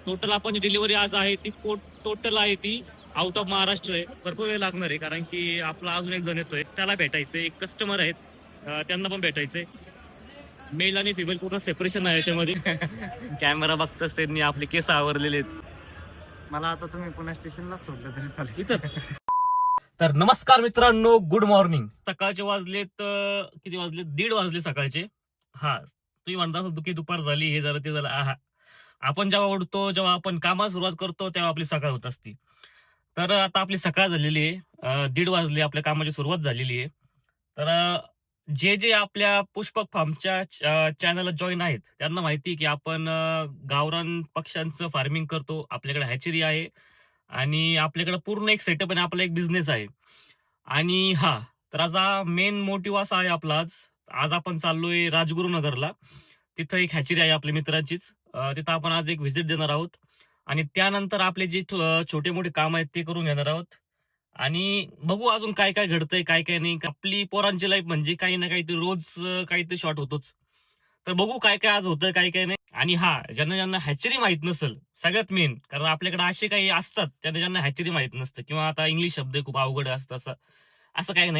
Total आपण delivery आज आहे ती टोटल आहे ती आउट ऑफ महाराष्ट्र आहे. भरपूर वेळ लागणार आहे कारण की आपला अजून एक जण येतोय, त्याला भेटायचंय. एक कस्टमर आहेत, त्यांना पण भेटायचंय. मेल आणि फिमेल पूर्ण सेपरेशन आहे याच्यामध्ये. कॅमेरा बघताच त्यांनी आपले केस आवरलेले आहेत. मला आता तुम्ही पुणे स्टेशनला सोडलं तरी चालेल. इथंच. तर नमस्कार मित्रांनो, गुड मॉर्निंग. सकाळचे वाजलेत किती वाजले? 1:30 वाजले सकाळचे. हा, तुम्ही म्हणता असाल की दुपार झाली, हे झालं ते झालं. आहा, आपण जेव्हा उठतो, जेव्हा आपण कामाला सुरुवात करतो, तेव्हा आपली सकाळ होत असते. तर आता आपली सकाळ झालेली आहे. 1:30 वाजले, आपल्या कामाची सुरुवात झालेली आहे. तर जे जे आपल्या पुष्पक फार्मच्या चॅनलला जॉईन आहेत, त्यांना माहिती आहे की आपण गावरान पक्ष्यांचं फार्मिंग करतो. आपल्याकडे हॅचरी आहे आणि आपल्याकडे पूर्ण एक सेटअप आणि आपला एक बिझनेस आहे. आणि हा, तर आज मेन मोटिव्ह असा आहे आपला आज. आज आपण चाललोय राजगुरुनगरला. तिथं एक हॅचरी आहे आपल्या मित्राचीच. तिथं आपण आज एक व्हिजिट देणार आहोत आणि त्यानंतर आपले जे छोटे मोठे काम आहेत ते करून घेणार आहोत. आणि बघू अजून काय काय घडतंय, काय काय नाही. आपली पोरांची लाईफ म्हणजे काही ना काहीतरी रोज काहीतरी शॉर्ट होतोच. तर बघू काय काय आज होतं, काय काय नाही. आणि हा, ज्यांना ज्यांना हॅचरी माहित नसेल, सगळ्यात मेन, कारण आपल्याकडे असे काही असतात ज्यांना ज्यांना हॅचरी माहित नसतं, किंवा आता इंग्लिश शब्द खूप अवघड असतं, असं असं काही नाही.